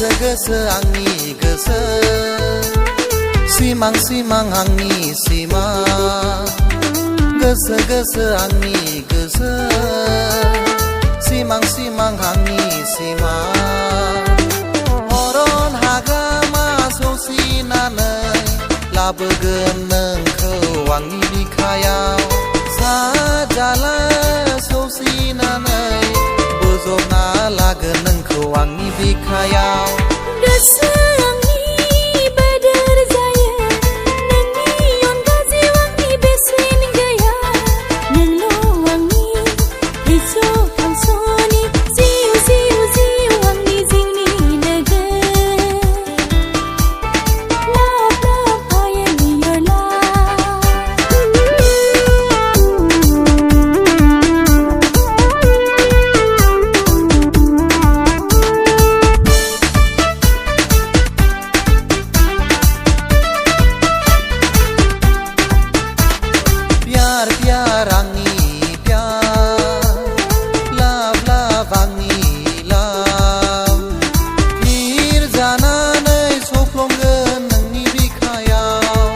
गोसो गोसो आंनि गोसो सिमां सिमां आंनि सिमां गोसो गोसो आंनि गोसो सिमां सिमां आंनि सिमां हरन हाग्रामा सौसिनानै लाबोगोन नोंखौ आंनि बिखायाव साजाला सौसिनानै बोजबना लागोन नोंखौ आंनि बिखायाव गोसो आंनि बोदोर जायो नोंनि अनगा जिउ आंनि बेसेन गैया नोंल' आंनि रिसु फांस'नि जिउ जिउ जिउ आंनि जिउनि लोगो Love love I am in your प्यार प्यार आंनि प्यार लाभ लाभ आंनि लाभ फिर जानानै सफ्लंगोन नोंनि बिखायाव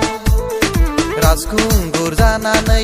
राजखुंगुर जानानै